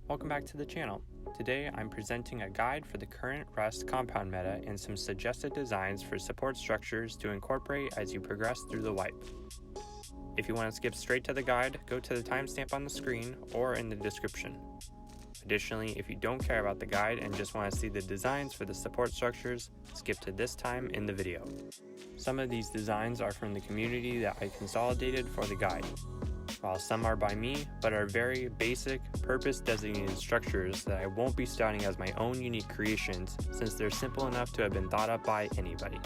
Welcome back to the channel. Today I'm presenting a guide for the current Rust compound meta and some suggested designs for support structures to incorporate as you progress through the wipe. If you want to skip straight to the guide, go to the timestamp on the screen or in the description. Additionally, if you don't care about the guide and just want to see the designs for the support structures, skip to this time in the video. Some of these designs are from the community that I consolidated for the guide, while some are by me, but are very basic, purpose-designated structures that I won't be styling as my own unique creations since they're simple enough to have been thought up by anybody.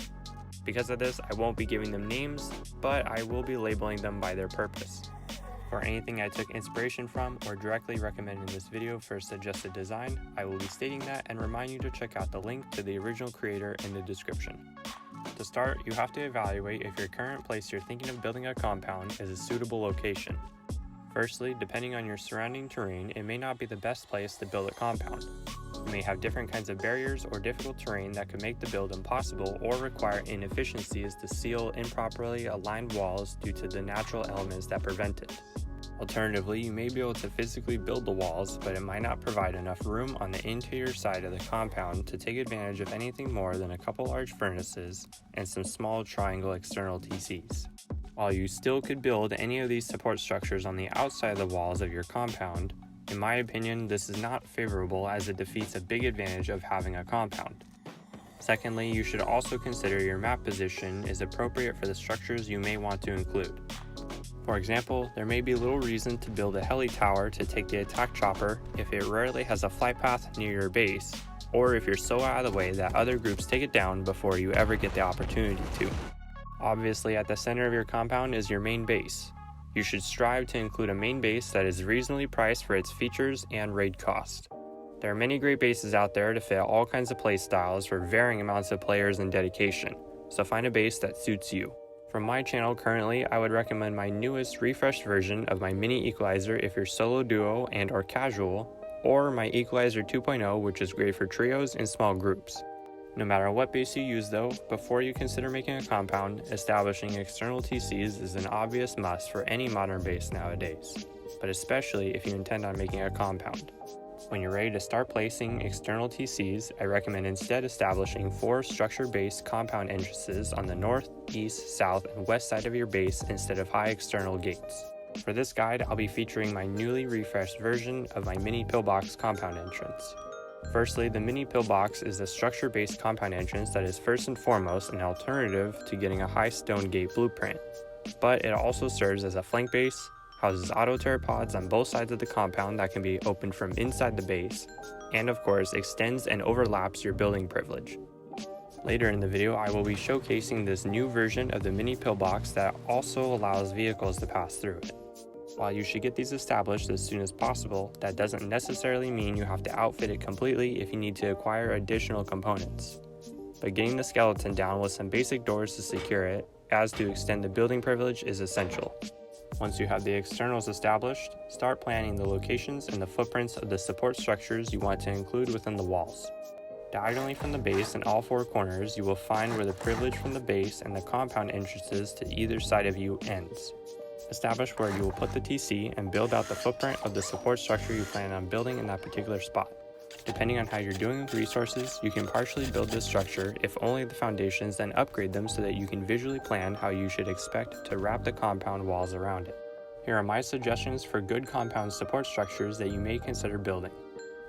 Because of this, I won't be giving them names, but I will be labeling them by their purpose. For anything I took inspiration from or directly recommend in this video for a suggested design, I will be stating that and remind you to check out the link to the original creator in the description. To start, you have to evaluate if your current place you're thinking of building a compound is a suitable location. Firstly, depending on your surrounding terrain, it may not be the best place to build a compound. You may have different kinds of barriers or difficult terrain that could make the build impossible or require inefficiencies to seal improperly aligned walls due to the natural elements that prevent it. Alternatively, you may be able to physically build the walls, but it might not provide enough room on the interior side of the compound to take advantage of anything more than a couple large furnaces and some small triangle external TCs. While you still could build any of these support structures on the outside of the walls of your compound, in my opinion, this is not favorable as it defeats a big advantage of having a compound. Secondly, you should also consider your map position is appropriate for the structures you may want to include. For example, there may be little reason to build a heli tower to take the attack chopper if it rarely has a flight path near your base, or if you're so out of the way that other groups take it down before you ever get the opportunity to. Obviously, at the center of your compound is your main base. You should strive to include a main base that is reasonably priced for its features and raid cost. There are many great bases out there to fit all kinds of play styles for varying amounts of players and dedication, so find a base that suits you. From my channel currently, I would recommend my newest refreshed version of my mini equalizer if you're solo duo and or casual, or my equalizer 2.0 which is great for trios and small groups. No matter what base you use though, before you consider making a compound, establishing external TCs is an obvious must for any modern base nowadays, but especially if you intend on making a compound. When you're ready to start placing external TCs, I recommend instead establishing 4 structure-based compound entrances on the north, east, south, and west side of your base instead of high external gates. For this guide, I'll be featuring my newly refreshed version of my Mini-Pillbox compound entrance. Firstly, the Mini-Pillbox is a structure-based compound entrance that is first and foremost an alternative to getting a high stone gate blueprint, but it also serves as a flank base, houses auto pteropods on both sides of the compound that can be opened from inside the base, and of course extends and overlaps your building privilege. Later in the video, I will be showcasing this new version of the Mini-Pillbox that also allows vehicles to pass through it. While you should get these established as soon as possible, that doesn't necessarily mean you have to outfit it completely if you need to acquire additional components. But getting the skeleton down with some basic doors to secure it, as to extend the building privilege, is essential. Once you have the externals established, start planning the locations and the footprints of the support structures you want to include within the walls. Diagonally from the base in all 4 corners, you will find where the privilege from the base and the compound entrances to either side of you ends. Establish where you will put the TC and build out the footprint of the support structure you plan on building in that particular spot. Depending on how you're doing with resources, you can partially build this structure, if only the foundations, then upgrade them so that you can visually plan how you should expect to wrap the compound walls around it. Here are my suggestions for good compound support structures that you may consider building.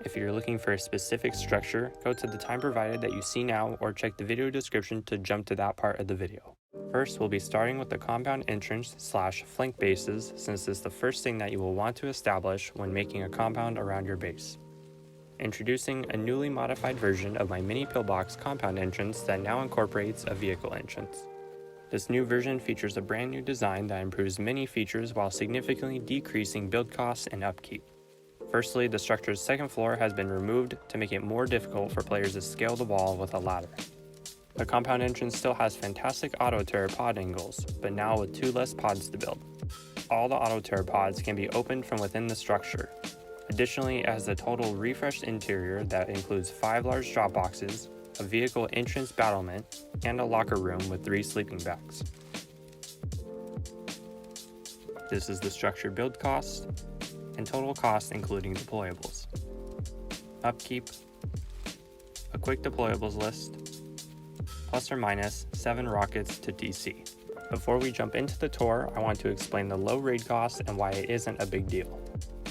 If you're looking for a specific structure, go to the time provided that you see now or check the video description to jump to that part of the video. First, we'll be starting with the compound entrance / flank bases, since it's the first thing that you will want to establish when making a compound around your base. Introducing a newly modified version of my Mini-Pillbox compound entrance that now incorporates a vehicle entrance. This new version features a brand new design that improves many features while significantly decreasing build costs and upkeep. Firstly, the structure's second floor has been removed to make it more difficult for players to scale the wall with a ladder. The compound entrance still has fantastic auto pteropod angles, but now with 2 less pods to build. All the auto pteropods can be opened from within the structure. Additionally, it has a total refreshed interior that includes 5 large drop boxes, a vehicle entrance battlement, and a locker room with 3 sleeping bags. This is the structure build cost and total cost including deployables. Upkeep, a quick deployables list, plus or minus 7 rockets to DC. Before we jump into the tour, I want to explain the low raid cost and why it isn't a big deal.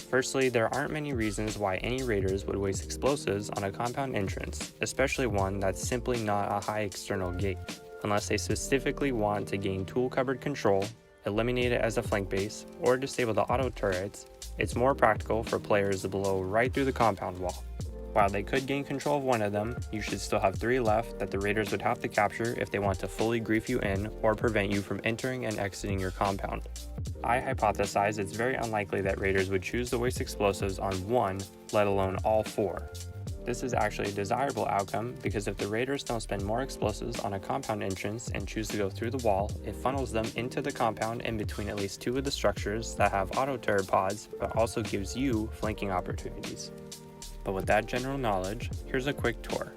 Firstly, there aren't many reasons why any raiders would waste explosives on a compound entrance, especially one that's simply not a high external gate, unless they specifically want to gain tool cupboard control, eliminate it as a flank base, or disable the auto turrets. It's more practical for players to blow right through the compound wall. While they could gain control of one of them, you should still have 3 left that the raiders would have to capture if they want to fully grief you in or prevent you from entering and exiting your compound. I hypothesize it's very unlikely that raiders would choose to waste explosives on 1, let alone all 4. This is actually a desirable outcome because if the raiders don't spend more explosives on a compound entrance and choose to go through the wall, it funnels them into the compound in between at least 2 of the structures that have auto turret pods, but also gives you flanking opportunities. But with that general knowledge, here's a quick tour.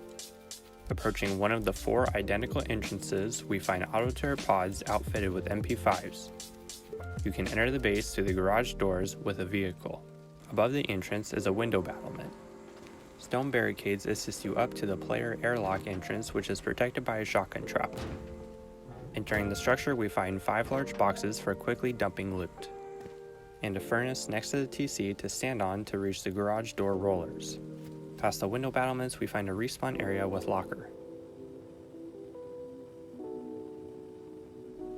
Approaching one of the 4 identical entrances, we find auto turret pods outfitted with MP5s. You can enter the base through the garage doors with a vehicle. Above the entrance is a window battlement. Stone barricades assist you up to the player airlock entrance, which is protected by a shotgun trap. Entering the structure, we find 5 large boxes for quickly dumping loot, and a furnace next to the TC to stand on to reach the garage door rollers. Past the window battlements, we find a respawn area with locker.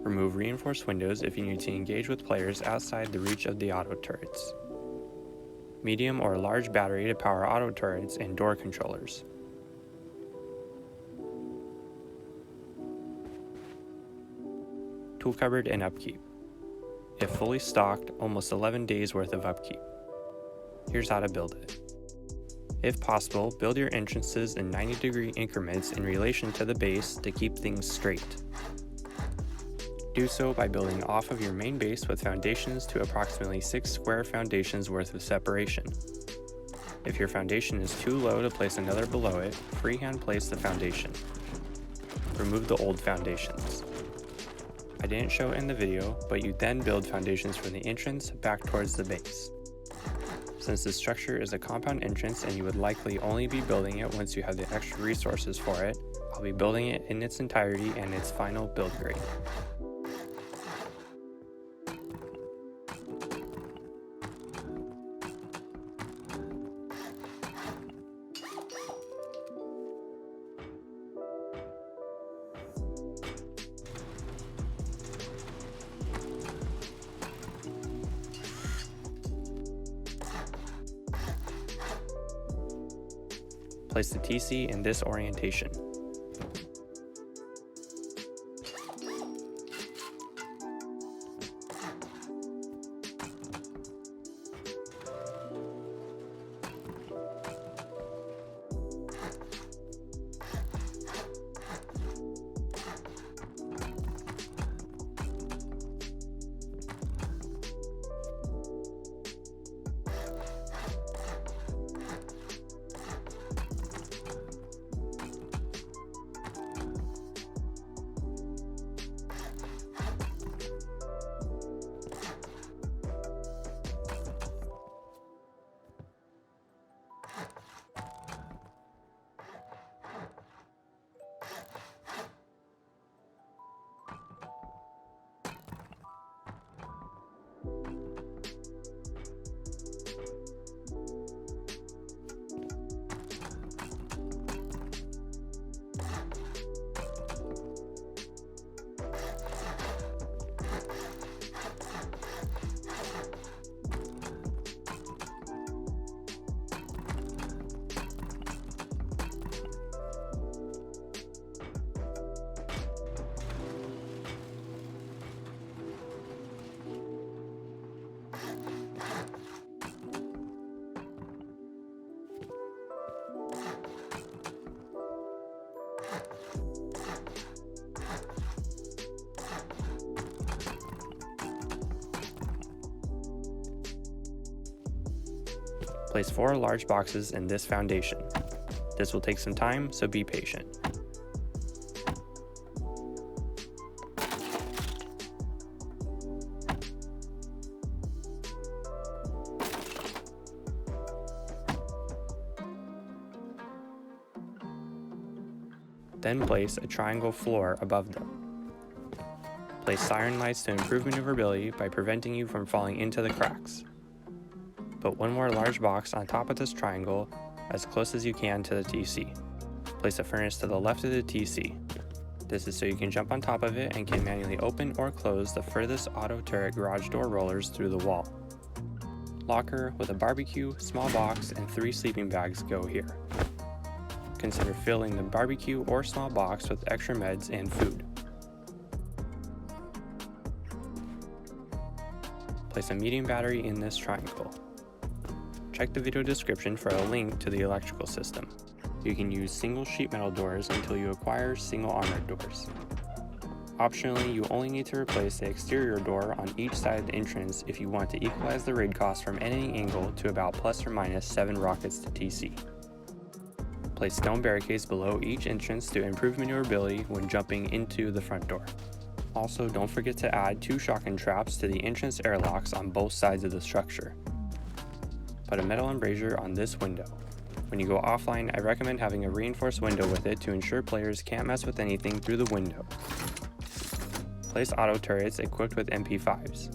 Remove reinforced windows if you need to engage with players outside the reach of the auto turrets. Medium or large battery to power auto turrets and door controllers. Tool cupboard and upkeep. If fully stocked, almost 11 days worth of upkeep. Here's how to build it. If possible, build your entrances in 90-degree increments in relation to the base to keep things straight. Do so by building off of your main base with foundations to approximately 6 square foundations worth of separation. If your foundation is too low to place another below it, freehand place the foundation. Remove the old foundations. I didn't show it in the video, but you then build foundations from the entrance back towards the base. Since the structure is a compound entrance and you would likely only be building it once you have the extra resources for it, I'll be building it in its entirety and its final build grade. Place the TC in this orientation. Place 4 large boxes in this foundation. This will take some time, so be patient. Then place a triangle floor above them. Place siren lights to improve maneuverability by preventing you from falling into the cracks. Put one more large box on top of this triangle as close as you can to the TC. Place a furnace to the left of the TC. This is so you can jump on top of it and can manually open or close the furthest auto turret garage door rollers through the wall. Locker with a barbecue, small box, and 3 sleeping bags go here. Consider filling the barbecue or small box with extra meds and food. Place a medium battery in this triangle. Check the video description for a link to the electrical system. You can use single sheet metal doors until you acquire single armored doors. Optionally, you only need to replace the exterior door on each side of the entrance if you want to equalize the raid cost from any angle to about plus or minus 7 rockets to TC. Place stone barricades below each entrance to improve maneuverability when jumping into the front door. Also, don't forget to add 2 shotgun traps to the entrance airlocks on both sides of the structure. Put a metal embrasure on this window. When you go offline, I recommend having a reinforced window with it to ensure players can't mess with anything through the window. Place auto turrets equipped with MP5s.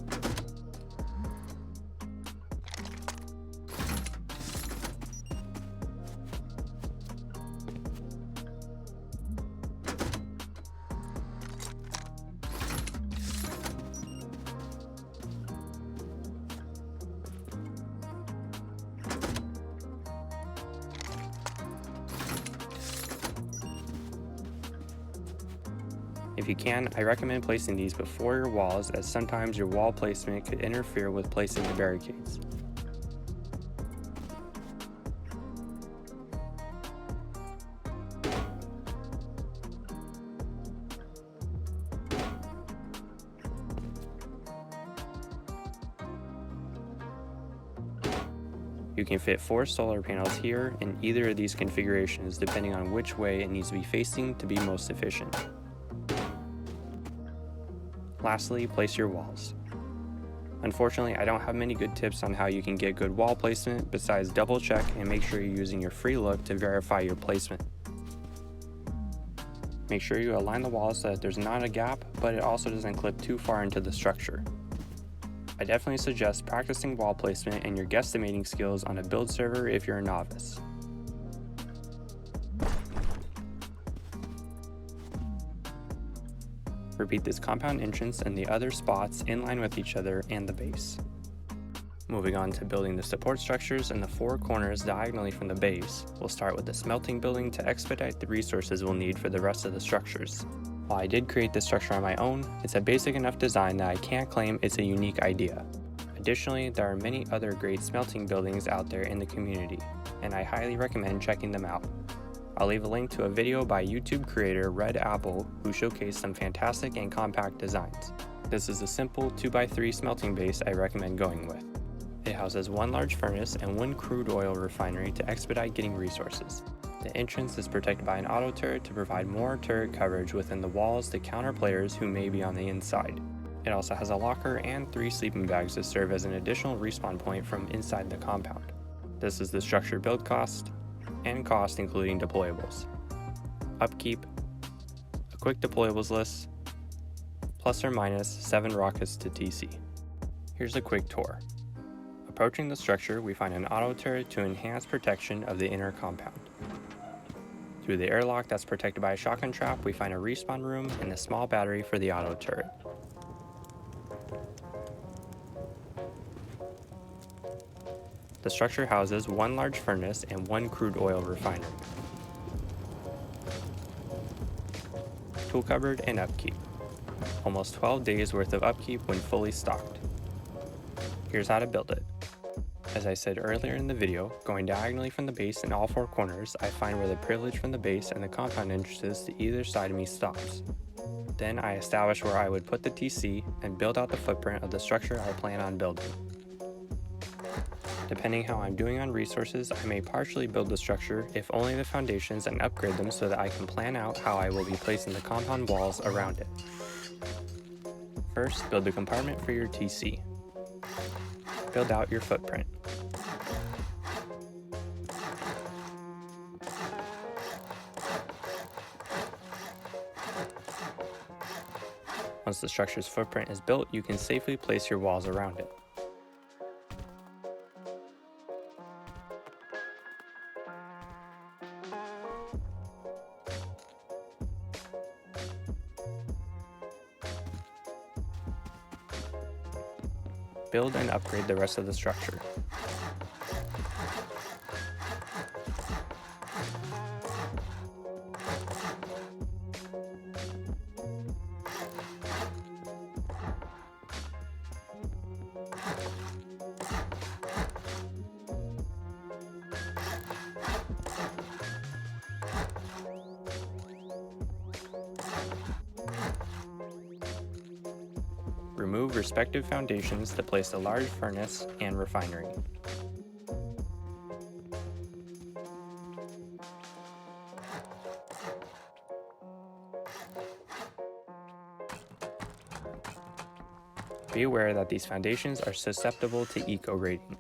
If you can, I recommend placing these before your walls, as sometimes your wall placement could interfere with placing the barricades. You can fit 4 solar panels here in either of these configurations depending on which way it needs to be facing to be most efficient. Lastly, place your walls. Unfortunately, I don't have many good tips on how you can get good wall placement besides double check and make sure you're using your free look to verify your placement. Make sure you align the walls so that there's not a gap, but it also doesn't clip too far into the structure. I definitely suggest practicing wall placement and your guesstimating skills on a build server if you're a novice. Repeat this compound entrance and the other spots in line with each other and the base. Moving on to building the support structures in the 4 corners diagonally from the base, we'll start with the smelting building to expedite the resources we'll need for the rest of the structures. While I did create this structure on my own, it's a basic enough design that I can't claim it's a unique idea. Additionally, there are many other great smelting buildings out there in the community, and I highly recommend checking them out. I'll leave a link to a video by YouTube creator Red Apple who showcased some fantastic and compact designs. This is a simple 2x3 smelting base I recommend going with. It houses 1 large furnace and 1 crude oil refinery to expedite getting resources. The entrance is protected by an auto turret to provide more turret coverage within the walls to counter players who may be on the inside. It also has a locker and 3 sleeping bags to serve as an additional respawn point from inside the compound. This is the structure build cost, and cost including deployables. Upkeep, a quick deployables list, plus or minus 7 rockets to TC. Here's a quick tour. Approaching the structure, we find an auto turret to enhance protection of the inner compound. Through the airlock that's protected by a shotgun trap, we find a respawn room and a small battery for the auto turret. The structure houses 1 large furnace and 1 crude oil refinery, tool cupboard, and upkeep. Almost 12 days worth of upkeep when fully stocked. Here's how to build it. As I said earlier in the video, going diagonally from the base in all 4 corners, I find where the privilege from the base and the compound entrances to either side of me stops. Then I establish where I would put the TC and build out the footprint of the structure I plan on building. Depending how I'm doing on resources, I may partially build the structure, if only the foundations, and upgrade them so that I can plan out how I will be placing the compound walls around it. First, build the compartment for your TC. Build out your footprint. Once the structure's footprint is built, you can safely place your walls around it. Build and upgrade the rest of the structure. Remove respective foundations to place a large furnace and refinery. Be aware that these foundations are susceptible to eco-rating.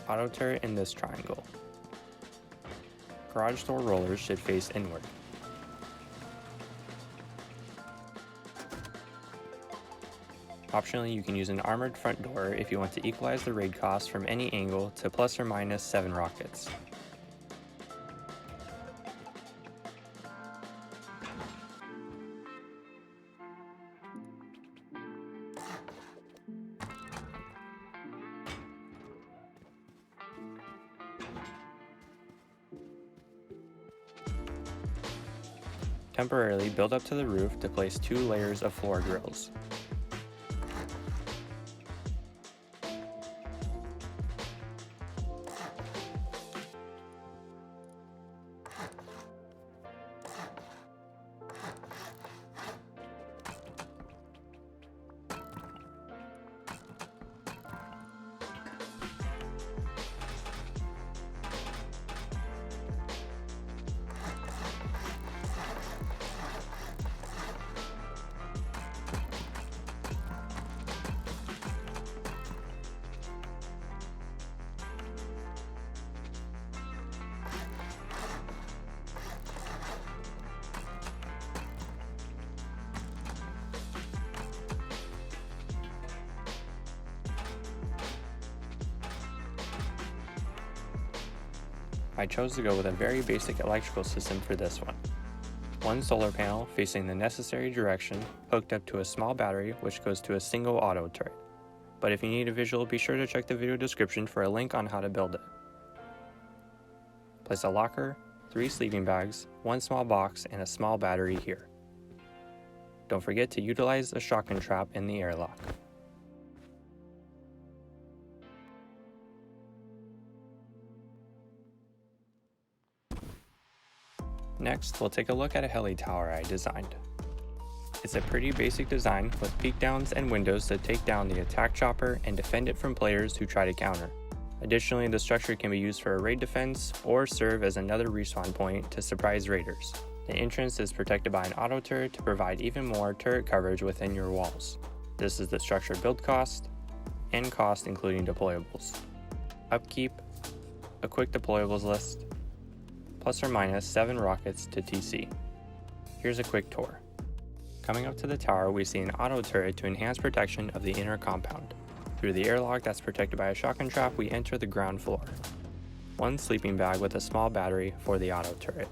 Auto turret in this triangle. Garage door rollers should face inward. Optionally, you can use an armored front door if you want to equalize the raid cost from any angle to plus or minus 7 rockets. Temporarily build up to the roof to place 2 layers of floor grills. I chose to go with a very basic electrical system for this one. One solar panel facing the necessary direction, hooked up to a small battery which goes to a single auto turret. But if you need a visual, be sure to check the video description for a link on how to build it. Place a locker, 3 sleeping bags, 1 small box, and a small battery here. Don't forget to utilize a shotgun trap in the airlock. Next, we'll take a look at a heli tower I designed. It's a pretty basic design with peek downs and windows to take down the attack chopper and defend it from players who try to counter. Additionally, the structure can be used for a raid defense or serve as another respawn point to surprise raiders. The entrance is protected by an auto turret to provide even more turret coverage within your walls. This is the structure build cost and cost including deployables. Upkeep, a quick deployables list, plus or minus 7 rockets to TC. Here's a quick tour. Coming up to the tower, we see an auto turret to enhance protection of the inner compound. Through the airlock that's protected by a shotgun trap, we enter the ground floor. 1 sleeping bag with a small battery for the auto turret.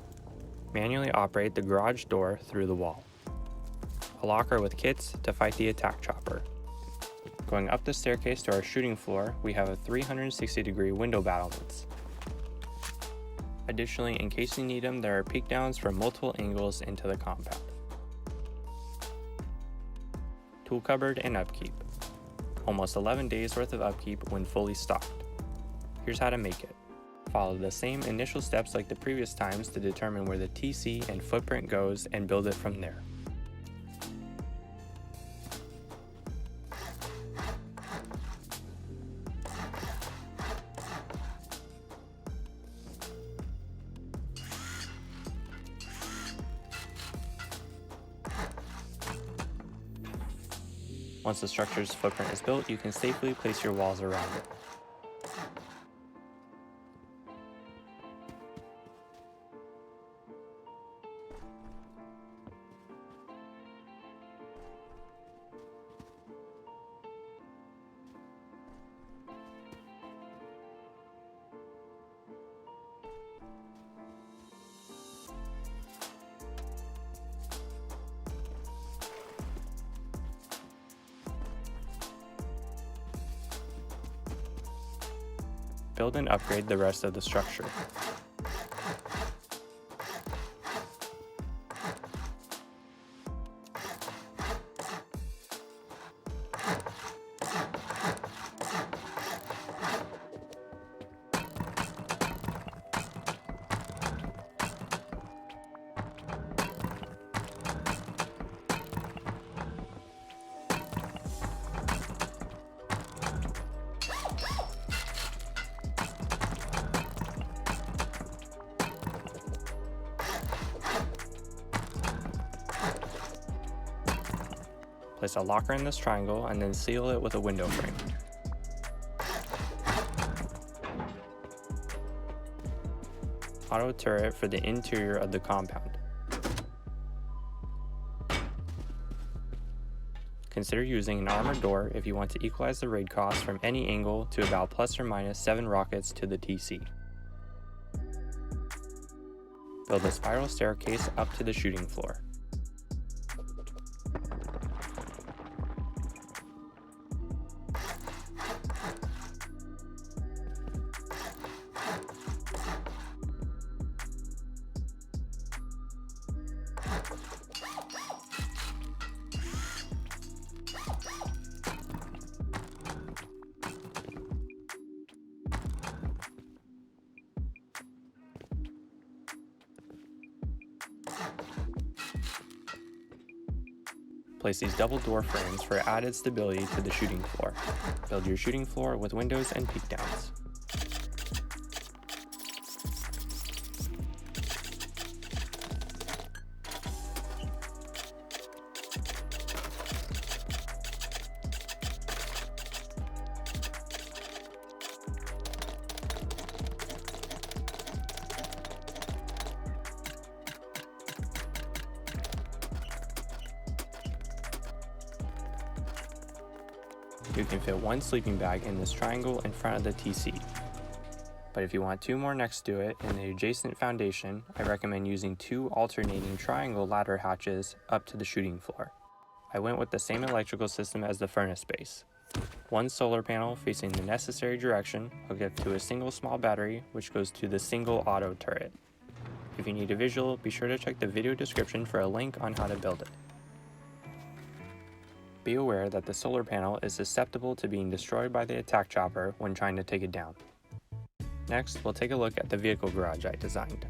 Manually operate the garage door through the wall. A locker with kits to fight the attack chopper. Going up the staircase to our shooting floor, we have a 360-degree window battlements. Additionally, in case you need them, there are peek downs from multiple angles into the compound. tool cupboard, and upkeep. Almost 11 days worth of upkeep when fully stocked. Here's how to make it. Follow the same initial steps like the previous times to determine where the TC and footprint goes and build it from there. Once the structure's footprint is built, you can safely place your walls around it. Build and upgrade the rest of the structure. Place a locker in this triangle and then seal it with a window frame. Auto turret for the interior of the compound. Consider using an armored door if you want to equalize the raid cost from any angle to about plus or minus 7 rockets to the TC. Build a spiral staircase up to the shooting floor. Place these double door frames for added stability to the shooting floor. Build your shooting floor with windows and peek downs. You can fit 1 sleeping bag in this triangle in front of the TC. But if you want 2 more next to it in the adjacent foundation, I recommend using 2 alternating triangle ladder hatches up to the shooting floor. I went with the same electrical system as the furnace base. 1 solar panel facing the necessary direction hooked up to a single small battery which goes to the single auto turret. If you need a visual, be sure to check the video description for a link on how to build it. Be aware that the solar panel is susceptible to being destroyed by the attack chopper when trying to take it down. Next, we'll take a look at the vehicle garage I designed.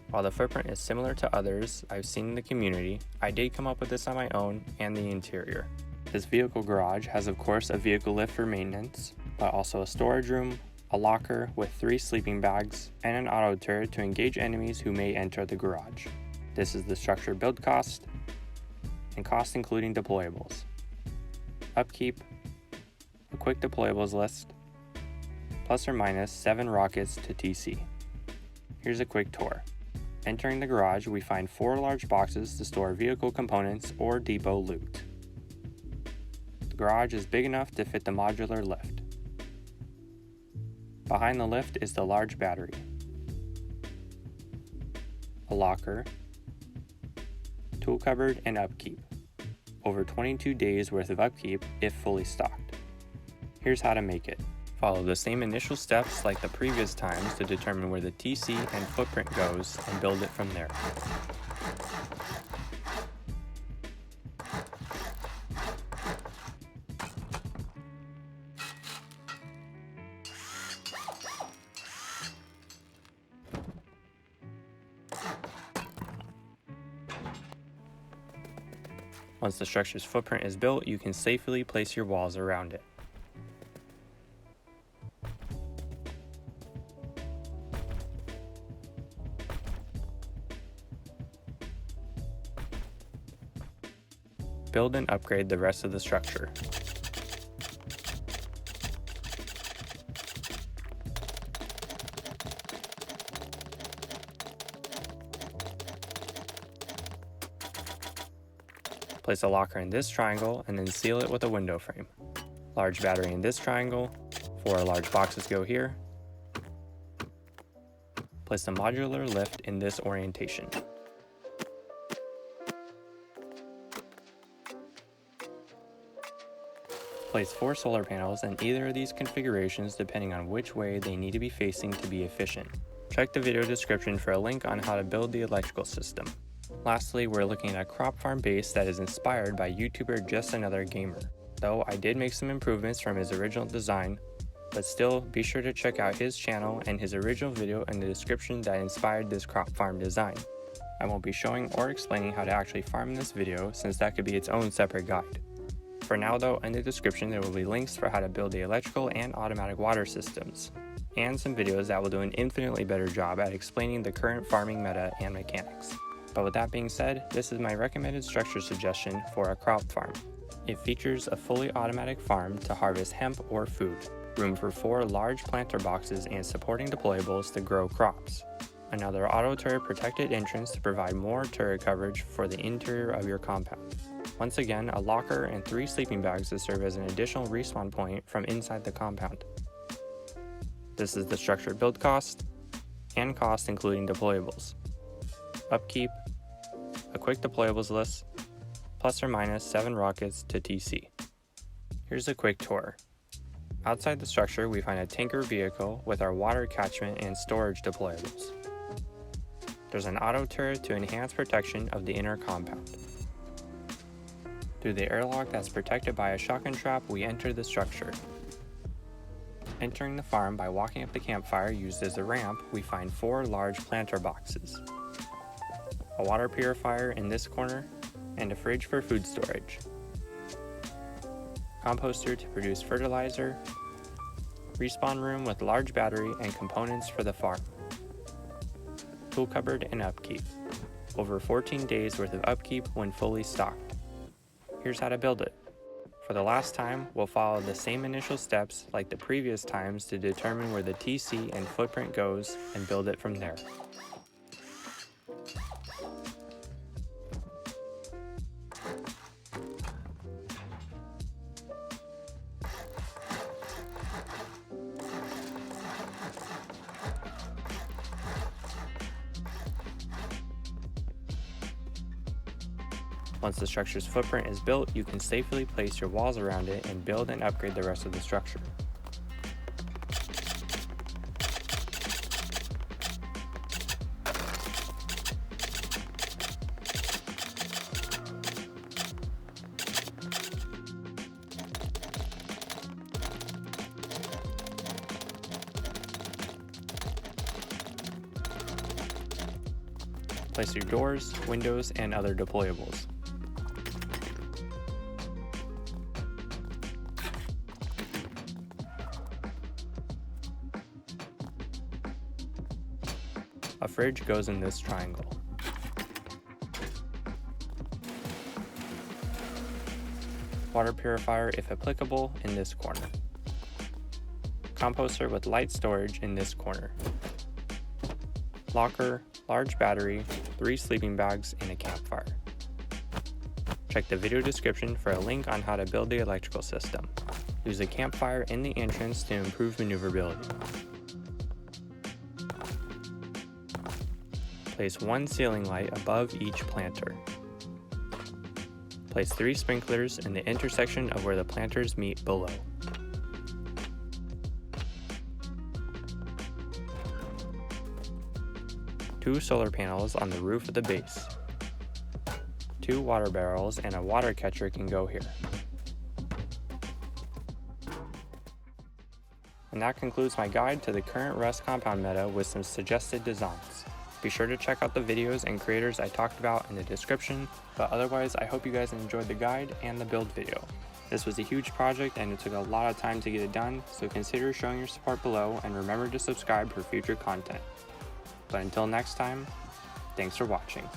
While the footprint is similar to others I've seen in the community, I did come up with this on my own and the interior. This vehicle garage has of course a vehicle lift for maintenance, but also a storage room, a locker with 3 sleeping bags, and an auto turret to engage enemies who may enter the garage. This is the structure build cost, and cost including deployables. Upkeep, a quick deployables list, plus or minus 7 rockets to TC. Here's a quick tour. Entering the garage, we find 4 large boxes to store vehicle components or depot loot. The garage is big enough to fit the modular lift. Behind the lift is the large battery, a locker, tool cupboard, and upkeep. Over 22 days worth of upkeep if fully stocked. Here's how to make it. Follow the same initial steps like the previous times to determine where the TC and footprint goes and build it from there. Once the structure's footprint is built, you can safely place your walls around it. Build and upgrade the rest of the structure. Place a locker in this triangle and then seal it with a window frame. Large battery in this triangle. 4 large boxes go here. Place a modular lift in this orientation. Place 4 solar panels in either of these configurations depending on which way they need to be facing to be efficient. Check the video description for a link on how to build the electrical system. Lastly, we're looking at a crop farm base that is inspired by YouTuber Just Another Gamer. Though I did make some improvements from his original design, but still be sure to check out his channel and his original video in the description that inspired this crop farm design. I won't be showing or explaining how to actually farm in this video since that could be its own separate guide. For now though, in the description there will be links for how to build the electrical and automatic water systems, and some videos that will do an infinitely better job at explaining the current farming meta and mechanics. But with that being said, this is my recommended structure suggestion for a crop farm. It features a fully automatic farm to harvest hemp or food, room for 4 large planter boxes and supporting deployables to grow crops, another auto turret protected entrance to provide more turret coverage for the interior of your compound. Once again, a locker and 3 sleeping bags to serve as an additional respawn point from inside the compound. This is the structure build cost, and cost including deployables. Upkeep, a quick deployables list, plus or minus 7 rockets to TC. Here's a quick tour. Outside the structure we find a tanker vehicle with our water catchment and storage deployables. There's an auto turret to enhance protection of the inner compound. Through the airlock that's protected by a shotgun trap, we enter the structure. Entering the farm by walking up the campfire used as a ramp, we find 4 large planter boxes, a water purifier in this corner, and a fridge for food storage, composter to produce fertilizer, respawn room with large battery and components for the farm, tool cupboard and upkeep, over 14 days worth of upkeep when fully stocked. Here's how to build it. For the last time, we'll follow the same initial steps like the previous times to determine where the TC and footprint goes and build it from there. Once the structure's footprint is built, you can safely place your walls around it and build and upgrade the rest of the structure. Place your doors, windows, and other deployables. A fridge goes in this triangle. Water purifier, if applicable, in this corner. Composter with light storage in this corner. Locker, large battery, 3 sleeping bags, and a campfire. Check the video description for a link on how to build the electrical system. Use a campfire in the entrance to improve maneuverability. Place 1 ceiling light above each planter. Place 3 sprinklers in the intersection of where the planters meet below. Two solar panels on the roof of the base. 2 water barrels and a water catcher can go here. And that concludes my guide to the current Rust compound meta with some suggested designs. Be sure to check out the videos and creators I talked about in the description, but otherwise I hope you guys enjoyed the guide and the build video. This was a huge project and it took a lot of time to get it done, so consider showing your support below and remember to subscribe for future content. But until next time, thanks for watching.